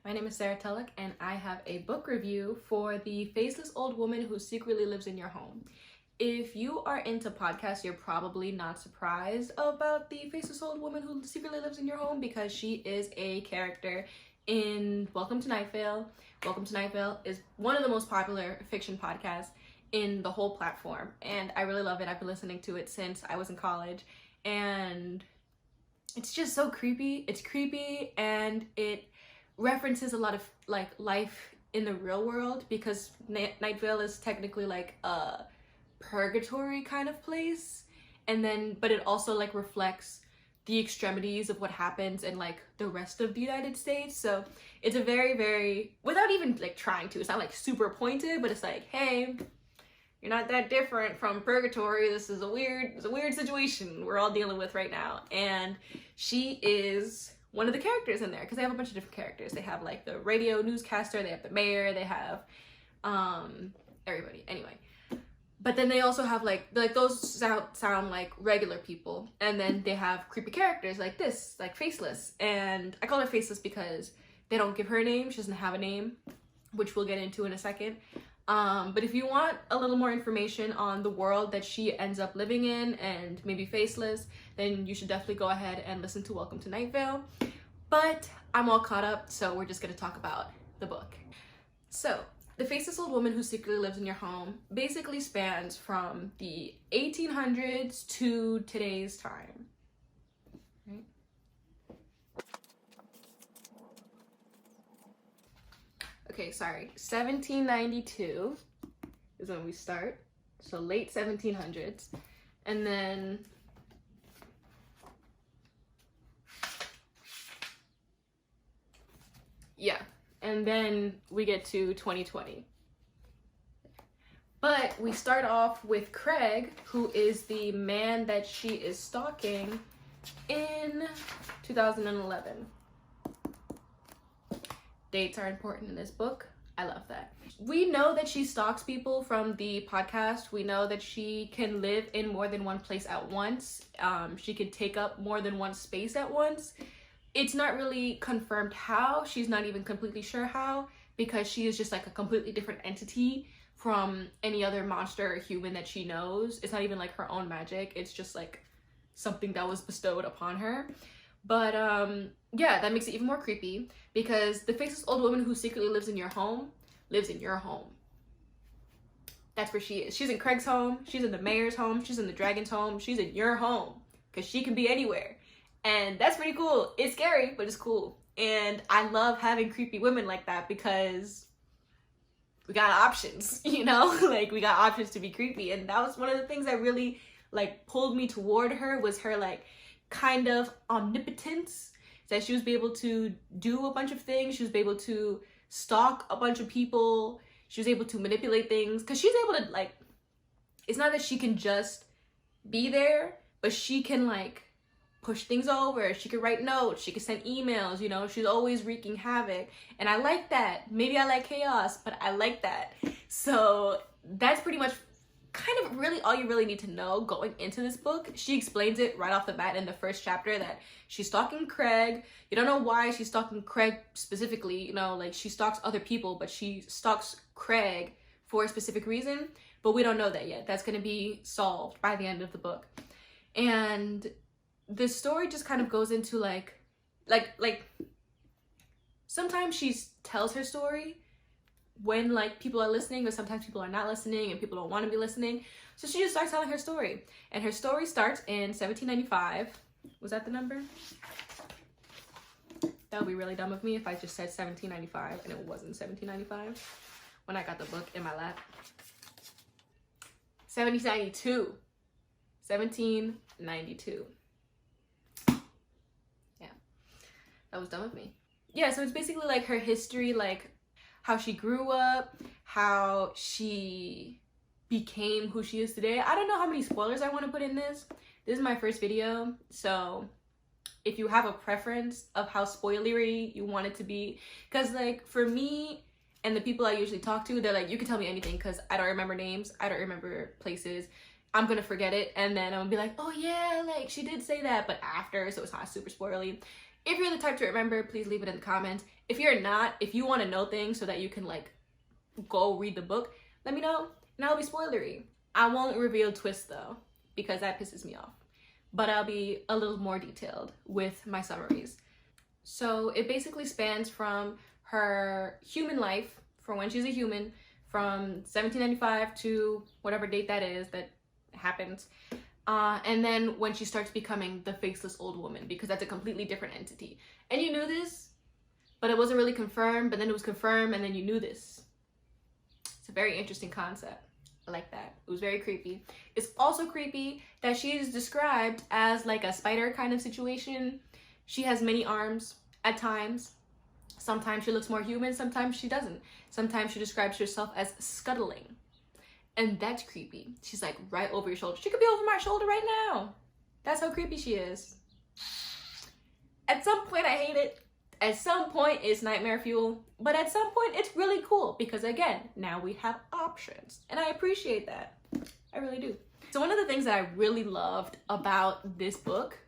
My name is Sarah Tulloch, and I have a book review for The Faceless Old Woman Who Secretly Lives in Your Home. If you are into podcasts, you're probably not surprised about The Faceless Old Woman Who Secretly Lives in Your Home because she is a character in Welcome to Night Vale. Welcome to Night Vale is one of the most popular fiction podcasts in the whole platform, and I really love it. I've been listening to it since I was in college, and it's just so creepy. It's creepy, and it references a lot of like life in the real world because Night Vale is technically like a purgatory kind of place, and then but it also like reflects the extremities of what happens in like the rest of the United States. So it's a very, without even like trying to, it's not like super pointed, but it's like, hey, you're not that different from purgatory. This is a weird situation we're all dealing with right now. And she is one of the characters in there because they have a bunch of different characters. They have like the radio newscaster, they have the mayor, they have everybody. Anyway, but then they also have like those sound like regular people, and then they have creepy characters like this, like Faceless. And I call her Faceless because they don't give her a name. She doesn't have a name, which we'll get into in a second. But if you want a little more information on the world that she ends up living in and maybe Faceless, then you should definitely go ahead and listen to Welcome to Night Vale. But I'm all caught up, so we're just gonna talk about the book. So, The Faceless Old Woman Who Secretly Lives in Your Home basically spans from the 1800s to today's time. Right? Okay, sorry, 1792 is when we start, so late 1700s, and then yeah, and then we get to 2020. But we start off with Craig, who is the man that she is stalking in 2011. Dates are important in this book. I love that. We know that she stalks people from the podcast. We know that she can live in more than one place at once. She can take up more than one space at once. It's not really confirmed how. She's not even completely sure how, because she is just like a completely different entity from any other monster or human that she knows. It's not even like her own magic. It's just like something that was bestowed upon her. But yeah, that makes it even more creepy because the Faceless Old Woman Who Secretly Lives in Your Home lives in your home. That's where she is. She's in Craig's home, she's in the mayor's home, she's in the dragon's home, she's in your home because she can be anywhere. And that's pretty cool. It's scary, but it's cool. And I love having creepy women like that because we got options, you know? Like, we got options to be creepy. And that was one of the things that really like pulled me toward her, was her like kind of omnipotence, that she was able to do a bunch of things. She was able to stalk a bunch of people. She was able to manipulate things because she's able to like, it's not that she can just be there, but she can like push things over. She could write notes, she could send emails, you know? She's always wreaking havoc, and I like that. Maybe I like chaos, but I like that. So that's pretty much kind of really all you really need to know going into this book. She explains it right off the bat in the first chapter that she's stalking Craig. You don't know why she's stalking Craig specifically, you know, like she stalks other people, but she stalks Craig for a specific reason, but we don't know that yet. That's going to be solved by the end of the book. And the story just kind of goes into like sometimes she tells her story when like people are listening, but sometimes people are not listening and people don't want to be listening. So she just starts telling her story, and her story starts in 1795. Was that the number? That would be really dumb of me if I just said 1795 and it wasn't 1795 when I got the book in my lap. 1792. 1792. Yeah, that was dumb of me. Yeah, so it's basically like her history, like how she grew up, how she became who she is today. I don't know how many spoilers I want to put in this. This is my first video, so if you have a preference of how spoilery you want it to be, because like for me and the people I usually talk to, they're like, you can tell me anything because I don't remember names, I don't remember places, I'm gonna forget it, and then I'm gonna be like, oh yeah, like she did say that, but after, so it's not super spoilery. If you're the type to remember, please leave it in the comments. If you're not, if you want to know things so that you can like go read the book, let me know and I'll be spoilery. I won't reveal twists though, because that pisses me off. But I'll be a little more detailed with my summaries. So it basically spans from her human life, from when she's a human, from 1795 to whatever date that is that happens. And then when she starts becoming the faceless old woman, because that's a completely different entity. And you knew this, but it wasn't really confirmed, but then it was confirmed, and then you knew this. It's a very interesting concept. I like that. It was very creepy. It's also creepy that she is described as like a spider kind of situation. She has many arms at times. Sometimes she looks more human, sometimes she doesn't. Sometimes she describes herself as scuttling. And that's creepy. She's like right over your shoulder. She could be over my shoulder right now. That's how creepy she is. At some point, I hate it. At some point, it's nightmare fuel. But at some point, it's really cool. Because again, now we have options. And I appreciate that. I really do. So one of the things that I really loved about this book,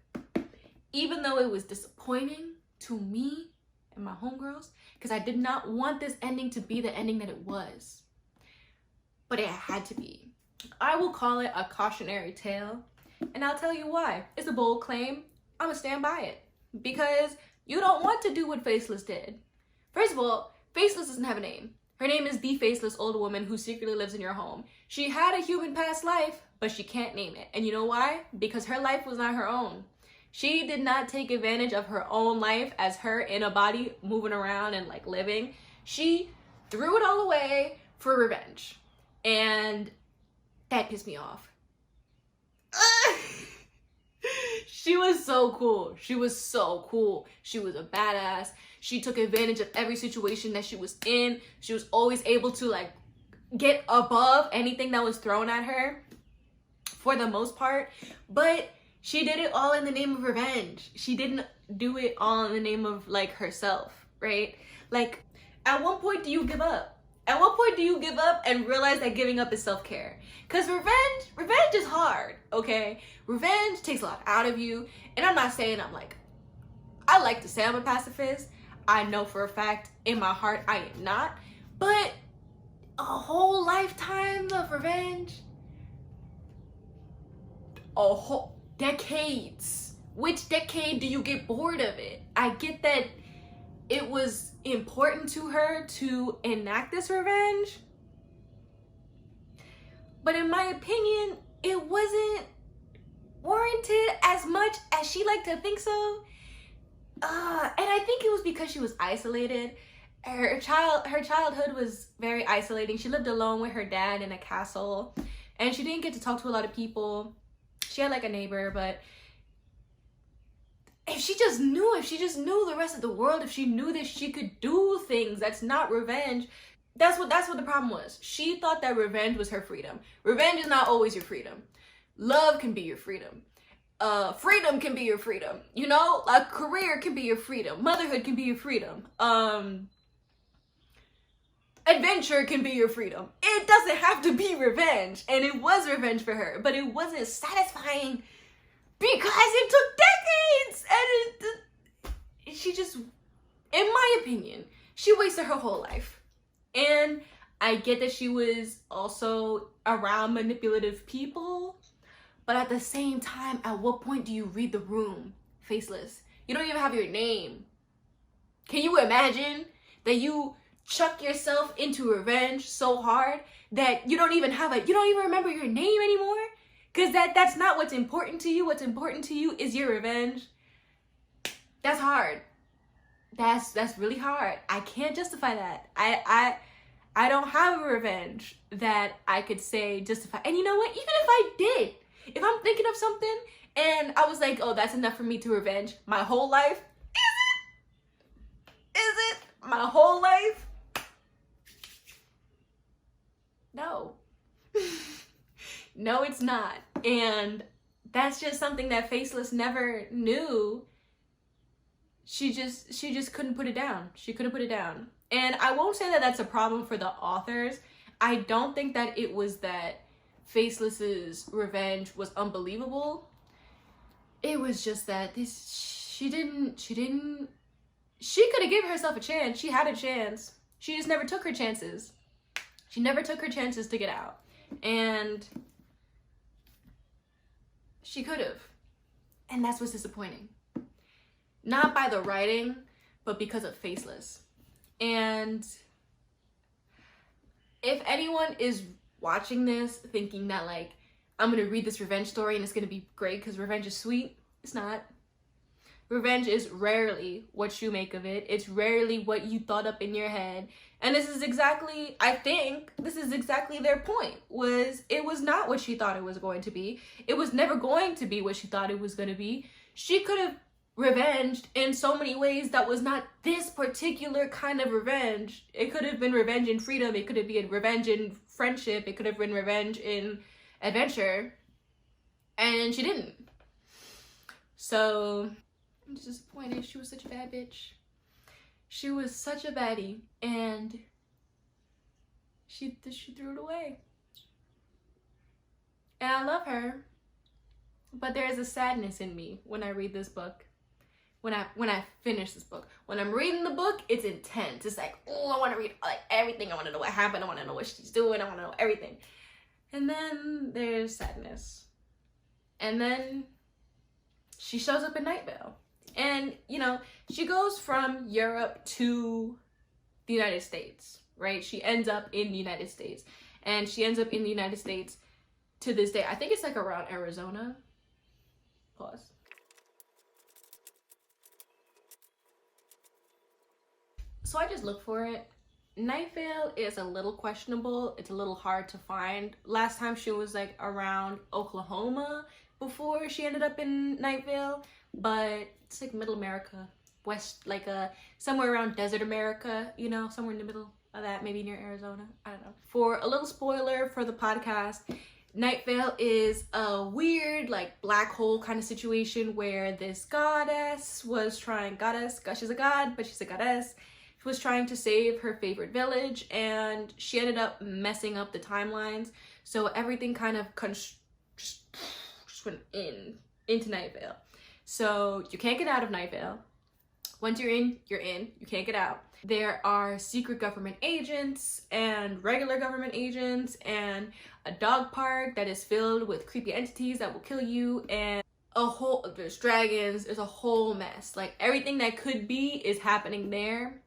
even though it was disappointing to me and my homegirls, because I did not want this ending to be the ending that it was. But it had to be. I will call it a cautionary tale, and I'll tell you why. It's a bold claim. I'm gonna stand by it. Because you don't want to do what Faceless did. First of all, Faceless doesn't have a name. Her name is the faceless old woman who secretly lives in your home. She had a human past life, but she can't name it. And you know why? Because her life was not her own. She did not take advantage of her own life as her in a body moving around and like living. She threw it all away for revenge. And that pissed me off. She was so cool. She was so cool. She was a badass. She took advantage of every situation that she was in. She was always able to like get above anything that was thrown at her for the most part. But she did it all in the name of revenge. She didn't do it all in the name of like herself, right? Like, at what point do you give up? At what point do you give up and realize that giving up is self-care? Because revenge is hard, okay? Revenge takes a lot out of you. And I'm not saying I like to say I'm a pacifist. I know for a fact in my heart I am not. But a whole lifetime of revenge? A whole decades. Which decade do you get bored of it? I get that it was important to her to enact this revenge, but in my opinion, it wasn't warranted as much as she liked to think so. And I think it was because she was isolated. Her childhood was very isolating. She lived alone with her dad in a castle, and she didn't get to talk to a lot of people. She had like a neighbor, but if she just knew the rest of the world, if she knew that she could do things, that's not revenge. That's what the problem was. She thought that revenge was her freedom. Revenge is not always your freedom. Love can be your freedom. Freedom can be your freedom. You know, a career can be your freedom. Motherhood can be your freedom. Adventure can be your freedom. It doesn't have to be revenge. And it was revenge for her, but it wasn't satisfying because it took decades. And she just, in my opinion, she wasted her whole life. And I get that she was also around manipulative people, but at the same time, at what point do you read the room? Faceless. You don't even have your name. Can you imagine that you chuck yourself into revenge so hard that you don't even remember your name anymore? Because that's not what's important to you. What's important to you is your revenge. That's hard. That's really hard. I can't justify that. I don't have a revenge that I could say justify. And you know what? Even if I did, if I'm thinking of something and I was like, oh, that's enough for me to revenge my whole life. Is it my whole life? No. No, it's not. And that's just something that Faceless never knew. She just couldn't put it down. She couldn't put it down. And I won't say that that's a problem for the authors. I don't think that it was that Faceless's revenge was unbelievable. It was just that she could have given herself a chance. She had a chance. She just never took her chances. She never took her chances to get out. And she could have. And that's what's disappointing. Not by the writing, but because of Faceless. And if anyone is watching this thinking that like, I'm gonna read this revenge story and it's gonna be great because revenge is sweet, it's not. Revenge is rarely what you make of it. It's rarely what you thought up in your head. And this is exactly, I think, this is exactly their point, was it was not what she thought it was going to be. It was never going to be what she thought it was going to be. She could have revenged in so many ways that was not this particular kind of revenge. It could have been revenge in freedom. It could have been revenge in friendship. It could have been revenge in adventure. And she didn't. So I'm just disappointed. She was such a bad bitch. She was such a baddie, and she threw it away. And I love her, but there is a sadness in me when I read this book. When I finish this book. When I'm reading the book, it's intense. It's like, oh, I want to read like everything. I want to know what happened. I want to know what she's doing. I want to know everything. And then there's sadness. And then she shows up in Night Vale. And, you know, she goes from Europe to the United States, right? She ends up in the United States. And she ends up in the United States to this day. I think it's like around Arizona. Pause. So I just look for it. Night Vale is a little questionable. It's a little hard to find. Last time she was like around Oklahoma before she ended up in Night Vale. But it's like middle America, west, like somewhere around desert America, you know, somewhere in the middle of that, maybe near Arizona. I don't know. For a little spoiler for the podcast, Night Vale is a weird like black hole kind of situation where this goddess was trying, she's a god, but she's a goddess, was trying to save her favorite village, and she ended up messing up the timelines. So everything kind of just went into Night Vale. So you can't get out of Night Vale. Once you're in, you're in. You can't get out. There are secret government agents and regular government agents and a dog park that is filled with creepy entities that will kill you, and there's dragons. There's a whole mess. Like everything that could be is happening there.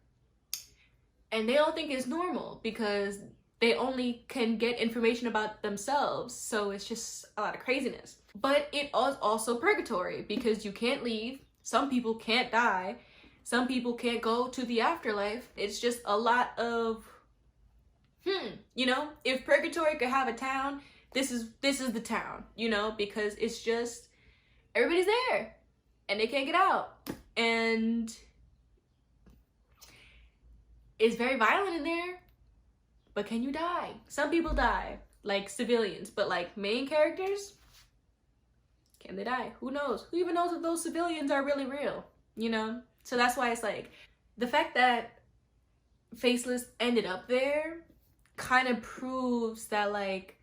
And they don't think it's normal because they only can get information about themselves. So it's just a lot of craziness. But it is also purgatory because you can't leave. Some people can't die. Some people can't go to the afterlife. It's just a lot of, you know, if purgatory could have a town, this is the town, you know, because it's just, everybody's there and they can't get out. And it's very violent in there, but can you die? Some people die, like civilians, but like main characters, can they die? Who knows? Who even knows if those civilians are really real, you know? So that's why it's like, the fact that Faceless ended up there kind of proves that like,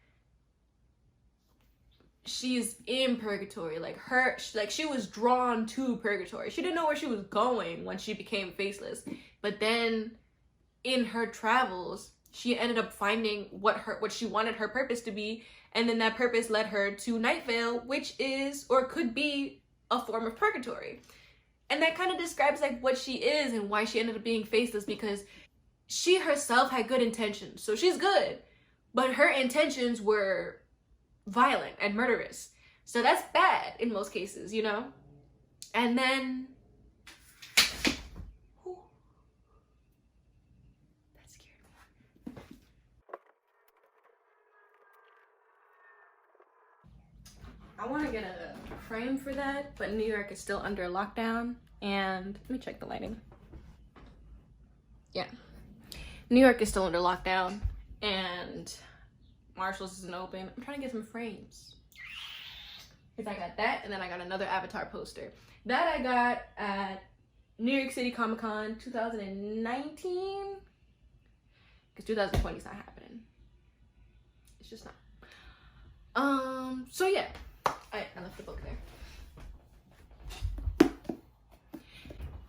she's in purgatory. Like she was drawn to purgatory. She didn't know where she was going when she became Faceless, but then in her travels, she ended up finding what she wanted her purpose to be, and then that purpose led her to Night Vale, which is, or could be, a form of purgatory. And that kind of describes like what she is and why she ended up being Faceless, because she herself had good intentions. So she's good, but her intentions were violent and murderous. So that's bad in most cases, you know? And then I want to get a frame for that, but New York is still under lockdown. And let me check the lighting. Yeah. New York is still under lockdown and Marshall's isn't open. I'm trying to get some frames. Because I got that, and then I got another Avatar poster. That I got at New York City Comic Con 2019. Because 2020 is not happening. It's just not. So yeah. I left the book there.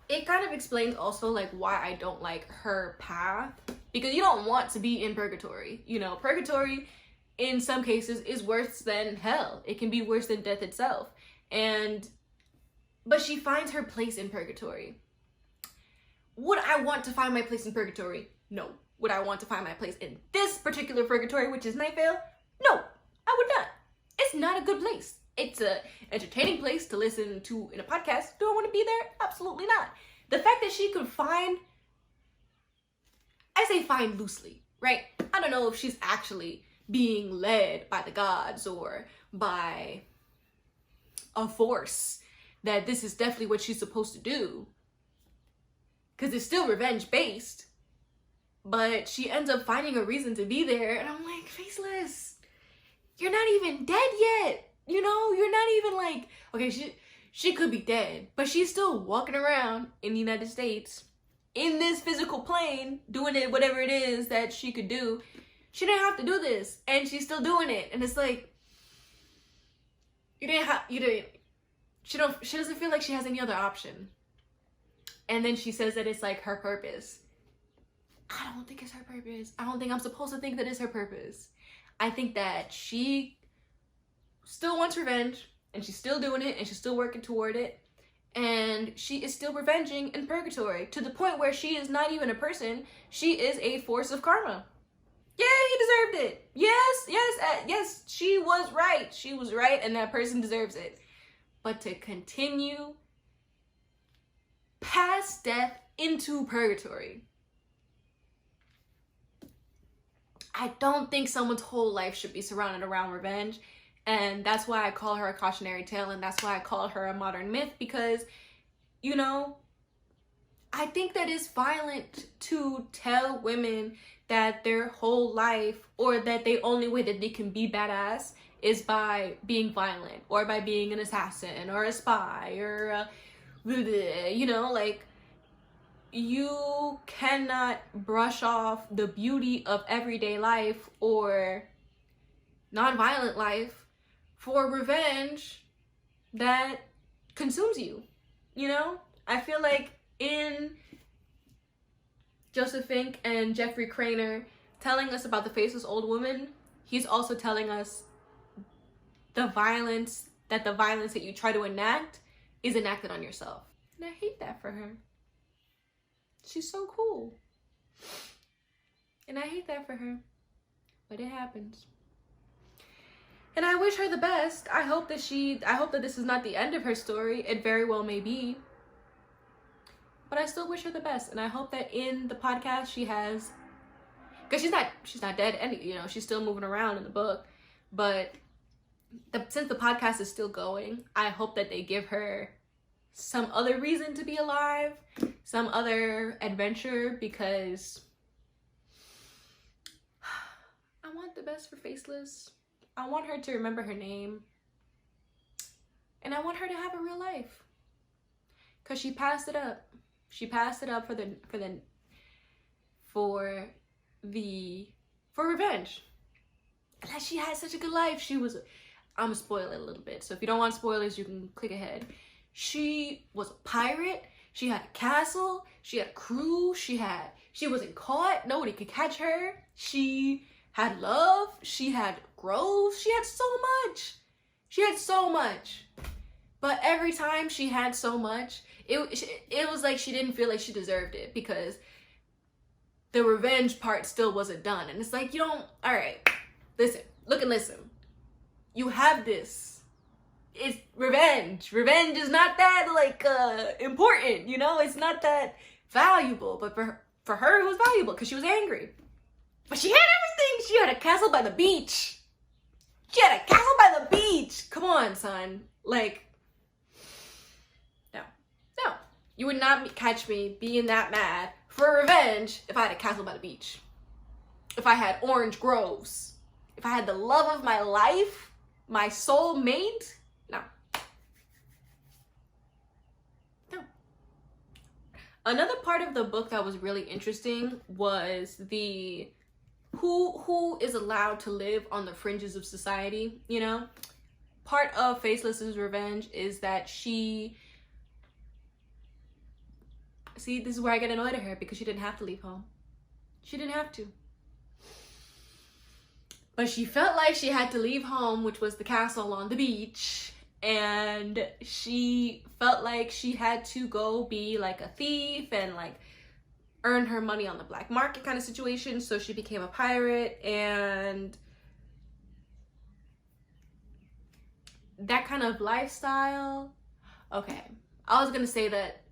it kind of explains also like why I don't like her path, because you don't want to be in purgatory. You know, purgatory in some cases is worse than hell. It can be worse than death itself. But she finds her place in purgatory. Would I want to find my place in purgatory? No. Would I want to find my place in this particular purgatory, which is Night Vale? No, I would not. It's not a good place. It's a entertaining place to listen to in a podcast. Do I want to be there? Absolutely not. The fact that she could find, I say find loosely, right? I don't know if she's actually being led by the gods or by a force that this is definitely what she's supposed to do, because it's still revenge based, but she ends up finding a reason to be there. And I'm like, Faceless, you're not even dead yet. You know, you're not even like, okay, she could be dead, but she's still walking around in the United States in this physical plane doing it, whatever it is that she could do. She didn't have to do this, and she's still doing it. And it's like, she doesn't feel like she has any other option. And then she says that it's like her purpose. I don't think it's her purpose. I don't think I'm supposed to think that it's her purpose. I think that she still wants revenge, and she's still doing it, and she's still working toward it, and she is still revenging in purgatory to the point where she is not even a person. She is a force of karma. Yeah, he deserved it. Yes, she was right. She was right, and that person deserves it. But to continue past death into purgatory, I don't think someone's whole life should be surrounded around revenge. And that's why I call her a cautionary tale, and that's why I call her a modern myth, because, you know, I think that it's violent to tell women that their whole life, or that the only way that they can be badass is by being violent, or by being an assassin, or a spy, or you know, like, you cannot brush off the beauty of everyday life or non-violent life for revenge that consumes you. You know, I feel like in Joseph Fink and Jeffrey Craner telling us about the Faceless Old Woman, he's also telling us the violence that you try to enact is enacted on yourself. And I hate that for her. She's so cool. And I hate that for her. But it happens. And I wish her the best. I hope that this is not the end of her story. It very well may be. But I still wish her the best. And I hope that in the podcast she has, because she's not dead, and you know, she's still moving around in the book. But since the podcast is still going, I hope that they give her some other reason to be alive, some other adventure, because I want the best for Faceless. I want her to remember her name, and I want her to have a real life, because she passed it up. She passed it up for revenge. And she had such a good life. I'm gonna spoil it a little bit, so if you don't want spoilers, you can click ahead. She was a pirate. She had a castle. She had a crew. She wasn't caught. Nobody could catch her. She had love. She had groves. She had so much. But every time she had so much, it was like she didn't feel like she deserved it, because the revenge part still wasn't done. And it's like, you don't, all right, listen, look and listen. You have this. It's revenge. Revenge is not that, like, important, you know? It's not that valuable. But for her, it was valuable because she was angry. But she had everything. She had a castle by the beach. Come on, son. Like, no. You would not catch me being that mad for revenge if I had a castle by the beach. If I had orange groves. If I had the love of my life, my soul mate. No. Another part of the book that was really interesting was the who is allowed to live on the fringes of society, you know? Part of Faceless's revenge is that she See, this is where I get annoyed at her, because she didn't have to leave home. She didn't have to. But she felt like she had to leave home, which was the castle on the beach. And she felt like she had to go be like a thief and like earn her money on the black market kind of situation. So she became a pirate, and that kind of lifestyle. Okay, I was gonna say that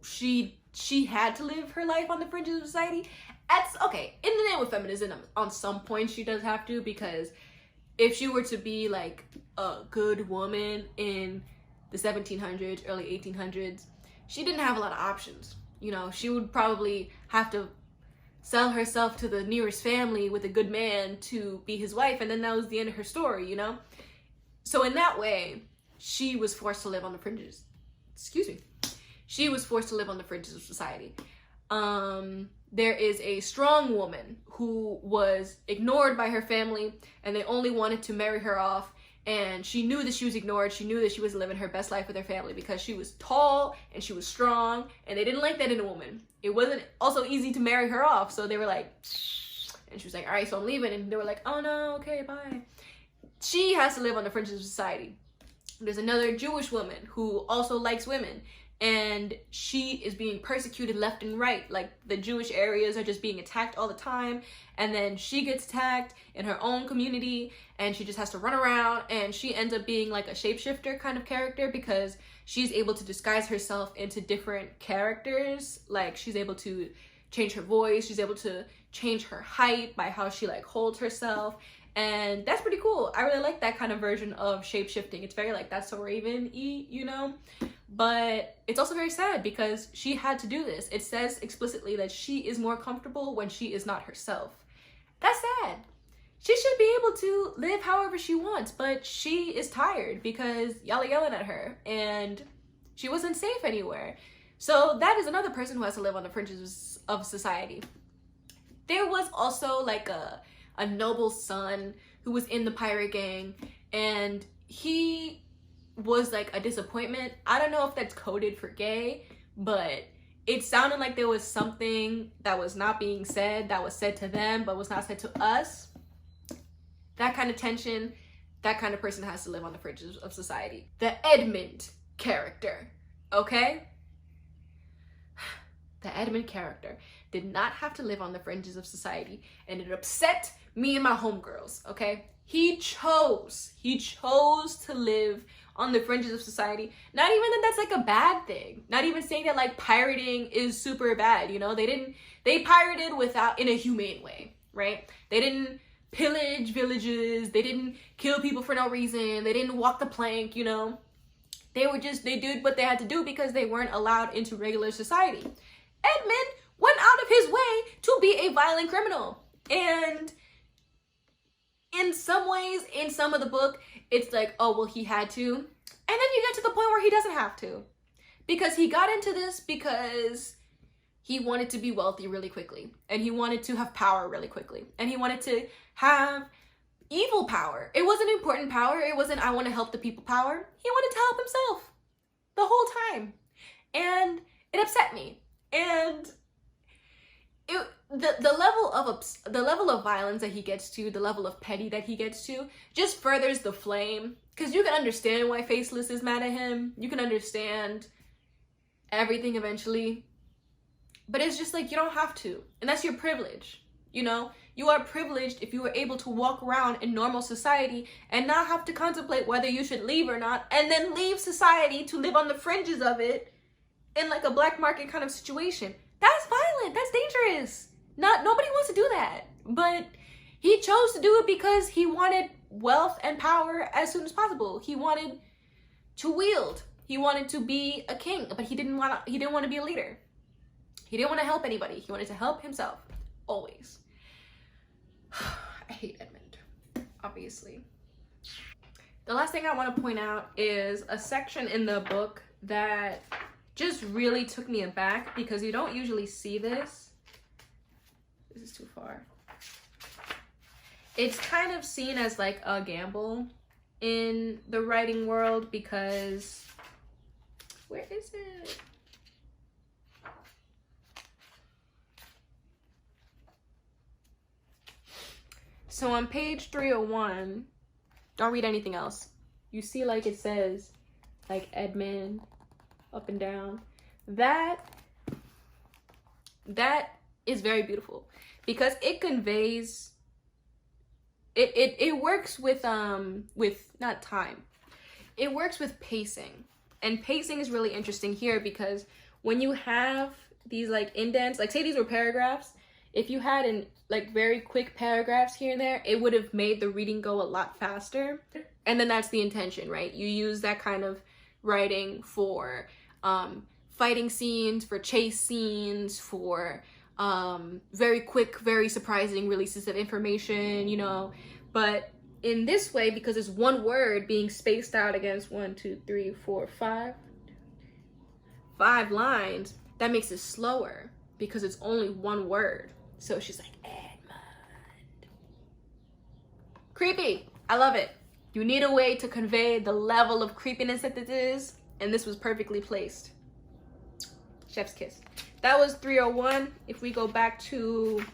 she had to live her life on the fringes of society. That's okay. In the name of feminism, on some points she does have to, because if she were to be like a good woman in the 1700s, early 1800s, she didn't have a lot of options. You know, she would probably have to sell herself to the nearest family with a good man to be his wife, and then that was the end of her story, you know? So in that way, she was forced to live on the fringes. Excuse me. She was forced to live on the fringes of society. There is a strong woman who was ignored by her family, and they only wanted to marry her off, and she knew that she was ignored. She knew that she was living her best life with her family because she was tall and she was strong, and they didn't like that in a woman. It wasn't also easy to marry her off, so they were like, and she was like, all right, so I'm leaving, and they were like, oh no, okay, bye. She has to live on the fringes of society. There's another Jewish woman who also likes women, and she is being persecuted left and right. Like, the Jewish areas are just being attacked all the time, and then she gets attacked in her own community, and she just has to run around, and she ends up being like a shapeshifter kind of character, because she's able to disguise herself into different characters. Like, she's able to change her voice, she's able to change her height by how she like holds herself, and that's pretty cool. I really like that kind of version of shape-shifting. It's very like That's So Raven-y, you know? But it's also very sad because she had to do this. It says explicitly that she is more comfortable when she is not herself. That's sad. She should be able to live however she wants, but she is tired because y'all are yelling at her, and she wasn't safe anywhere. So that is another person who has to live on the fringes of society. There was also like a noble son who was in the pirate gang, and he was like a disappointment. I don't know if that's coded for gay, but it sounded like there was something that was not being said, that was said to them but was not said to us. That kind of tension, that kind of person has to live on the fringes of society. The Edmund character, okay? The Edmund character did not have to live on the fringes of society, and it upset me and my homegirls, okay? He chose to live on the fringes of society. Not even that that's like a bad thing. Not even saying that like pirating is super bad, you know? They pirated without, in a humane way, right? They didn't pillage villages, they didn't kill people for no reason, they didn't walk the plank, you know? They did what they had to do because they weren't allowed into regular society. Edmund went out of his way to be a violent criminal. And in some ways, in some of the book, it's like, oh, well, he had to. And then you get to the point where he doesn't have to. Because he got into this because he wanted to be wealthy really quickly. And he wanted to have power really quickly. And he wanted to have evil power. It wasn't important power. It wasn't, I want to help the people power. He wanted to help himself the whole time. And it upset me. And the level of violence that he gets to, the level of petty that he gets to, just furthers the flame. Because you can understand why Faceless is mad at him. You can understand everything eventually. But it's just like, you don't have to. And that's your privilege, you know? You are privileged if you were able to walk around in normal society and not have to contemplate whether you should leave or not, and then leave society to live on the fringes of it in like a black market kind of situation. That's violent. That's dangerous. Nobody wants to do that. But he chose to do it because he wanted wealth and power as soon as possible. He wanted to wield. He wanted to be a king, but he didn't want to be a leader. He didn't want to help anybody. He wanted to help himself. Always. I hate Edmund, obviously. The last thing I want to point out is a section in the book that just really took me aback because you don't usually see this. This is too far. It's kind of seen as like a gamble in the writing world because, where is it? So on page 301, don't read anything else. You see, like, it says, like, Edmund, up and down. That is very beautiful because it conveys, it works with not time. It works with pacing. And pacing is really interesting here because when you have these, like, indents, like, say these were paragraphs, if you had an, like, very quick paragraphs here and there, it would have made the reading go a lot faster. And then that's the intention, right? You use that kind of writing for fighting scenes, for chase scenes, for very quick, very surprising releases of information, you know. But in this way, because it's one word being spaced out against 5 lines, that makes it slower because it's only one word. So she's like, Edmund. Creepy. I love it. You need a way to convey the level of creepiness that this is, and this was perfectly placed. Chef's kiss. That was 301. If we go back to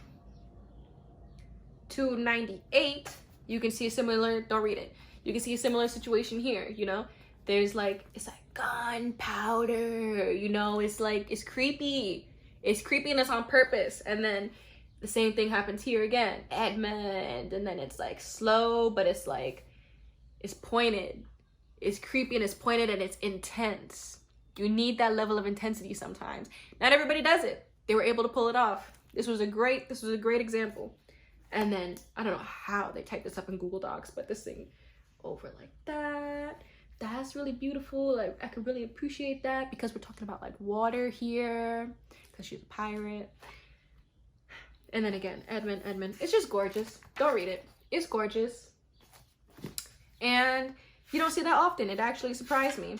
298, you can see a similar, don't read it. You can see a similar situation here, you know? There's like, it's like gunpowder, you know? It's like, it's creepy. It's creepiness on purpose. And then the same thing happens here again. Edmund. And then it's like slow, but it's like, it's pointed. It's creepy and it's pointed and it's intense. You need that level of intensity sometimes. Not everybody does it. They were able to pull it off. This was a great example. And then, I don't know how they typed this up in Google Docs, but this thing over like that. That's really beautiful. Like, I could really appreciate that because we're talking about like water here, because she's a pirate. And then again, Edmund. It's just gorgeous. Don't read it. It's gorgeous. And you don't see that often. It actually surprised me.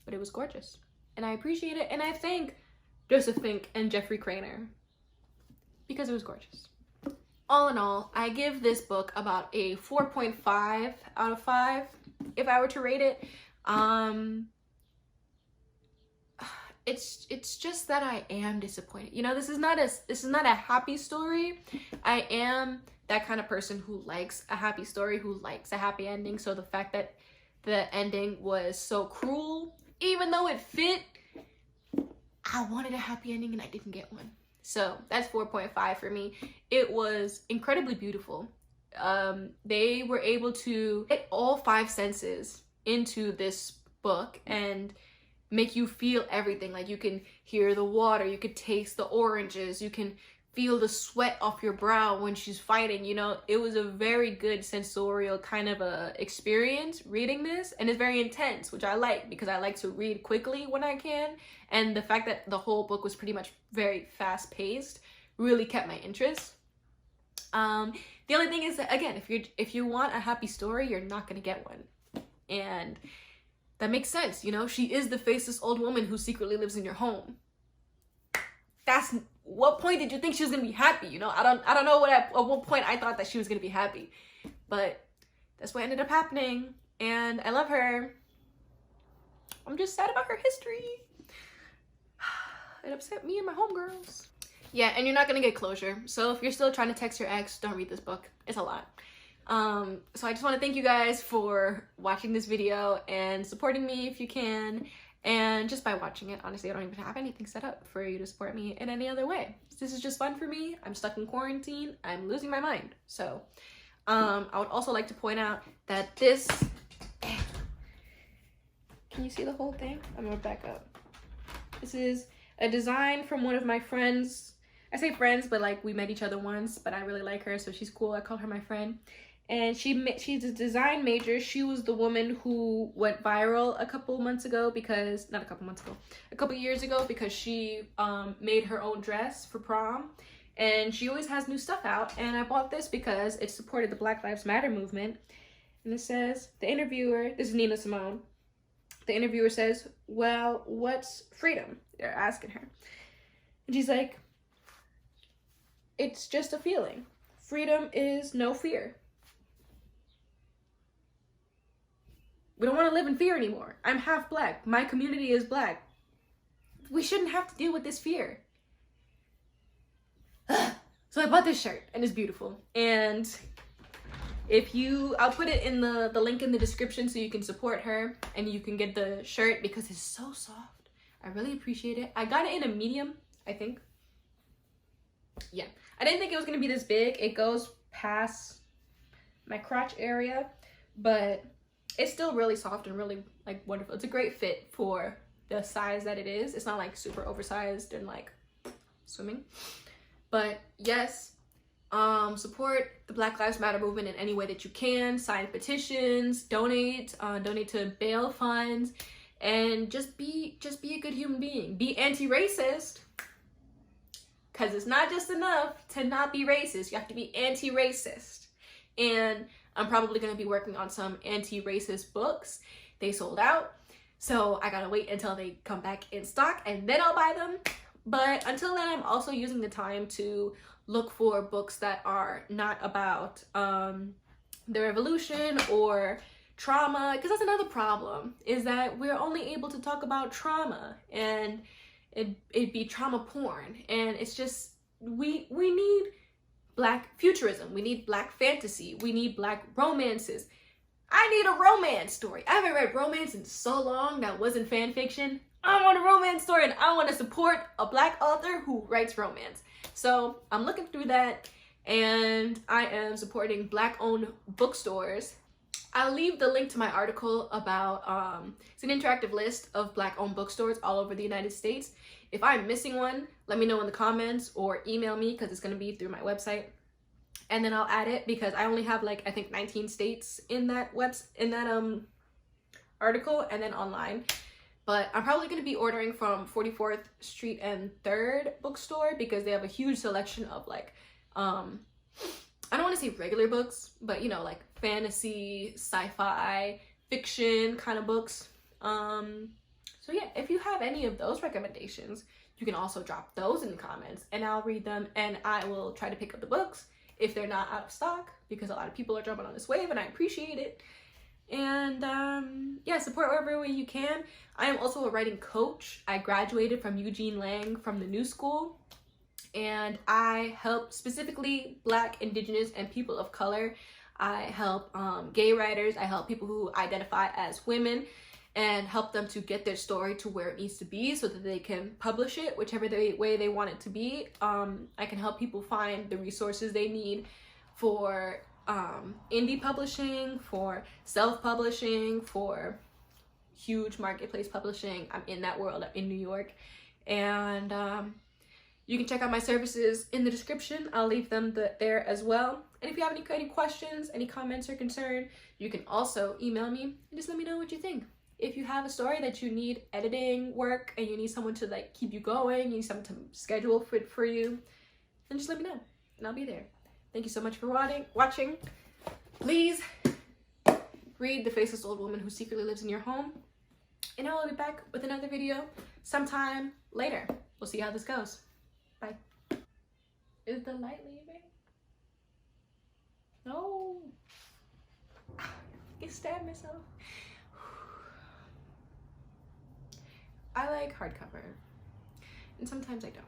But it was gorgeous. And I appreciate it. And I thank Joseph Fink and Jeffrey Craner because it was gorgeous. All in all, I give this book about a 4.5 out of 5 if I were to rate it. It's just that I am disappointed. You know, this is not a happy story. I am that kind of person who likes a happy story, who likes a happy ending. So the fact that the ending was so cruel, even though it fit, I wanted a happy ending and I didn't get one. So that's 4.5 for me. It was incredibly beautiful. They were able to get all 5 senses into this book and make you feel everything. Like, you can hear the water, you could taste the oranges, you can feel the sweat off your brow when she's fighting. You know, it was a very good sensorial kind of a experience reading this, and it's very intense, which I like because I like to read quickly when I can. And the fact that the whole book was pretty much very fast paced really kept my interest. The only thing is that, again, if you want a happy story, you're not gonna get one, and that makes sense. You know, she is the faceless old woman who secretly lives in your home. That's what point did you think she was gonna be happy? You know, I don't know at what point I thought that she was gonna be happy, but that's what ended up happening. And I love her. I'm just sad about her history. It upset me and my homegirls. Yeah, and you're not gonna get closure. So if you're still trying to text your ex, don't read this book. It's a lot. So I just want to thank you guys for watching this video and supporting me if you can. And just by watching it, honestly, I don't even have anything set up for you to support me in any other way. This is just fun for me. I'm stuck in quarantine. I'm losing my mind. So I would also like to point out that this, can you see the whole thing? I'm gonna back up. This is a design from one of my friends. I say friends, but like we met each other once, but I really like her, so she's cool. I call her my friend. And she's a design major. She was the woman who went viral a couple years ago because she made her own dress for prom. And she always has new stuff out. And I bought this because it supported the Black Lives Matter movement. And it says, the interviewer, this is Nina Simone. The interviewer says, well, what's freedom? They're asking her. And she's like, it's just a feeling. Freedom is no fear. We don't want to live in fear anymore. I'm half Black. My community is Black. We shouldn't have to deal with this fear. So I bought this shirt and it's beautiful. And I'll put it in the link in the description so you can support her and you can get the shirt because it's so soft. I really appreciate it. I got it in a medium, I think. Yeah, I didn't think it was gonna be this big. It goes past my crotch area, but it's still really soft and really like wonderful. It's a great fit for the size that it is. It's not like super oversized and like swimming. But yes, support the Black Lives Matter movement in any way that you can. Sign petitions, donate to bail funds, and just be a good human being. Be anti-racist, because it's not just enough to not be racist. You have to be anti-racist. And I'm probably going to be working on some anti-racist books. They sold out, so I gotta wait until they come back in stock and then I'll buy them. But until then, I'm also using the time to look for books that are not about the revolution or trauma, because that's another problem, is that we're only able to talk about trauma, and it'd be trauma porn. And it's just, we need Black futurism, we need Black fantasy, we need Black romances. I need a romance story. I haven't read romance in so long that wasn't fan fiction. I want a romance story, and I want to support a Black author who writes romance. So I'm looking through that, and I am supporting Black-owned bookstores. I'll leave the link to my article about, it's an interactive list of Black-owned bookstores all over the United States. If I'm missing one, let me know in the comments or email me, because it's going to be through my website. And then I'll add it, because I only have like, I think 19 states in that article, and then online. But I'm probably going to be ordering from 44th Street and 3rd bookstore, because they have a huge selection of like, I don't want to say regular books, but you know, like fantasy, sci-fi, fiction kind of books. So yeah, if you have any of those recommendations, you can also drop those in the comments and I'll read them, and I will try to pick up the books if they're not out of stock, because a lot of people are jumping on this wave and I appreciate it. And yeah, support wherever way you can. I am also a writing coach. I graduated from Eugene Lang from the New School, and I help specifically Black, Indigenous, and people of color. I help gay writers. I help people who identify as women, and help them to get their story to where it needs to be so that they can publish it whichever way they want it to be. I can help people find the resources they need for indie publishing, for self-publishing, for huge marketplace publishing. I'm in that world. I'm in New York. And you can check out my services in the description. I'll leave them there as well. And if you have any questions, any comments or concern, you can also email me and just let me know what you think. If you have a story that you need editing work and you need someone to like keep you going, you need someone to schedule for you, then just let me know and I'll be there. Thank you so much for watching. Please read The Faceless Old Woman Who Secretly Lives in Your Home. And I will be back with another video sometime later. We'll see how this goes. Bye. Is the light leaving? No. I stabbed myself. I like hardcover, and sometimes I don't.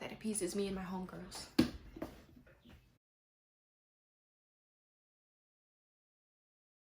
That appeases me and my homegirls.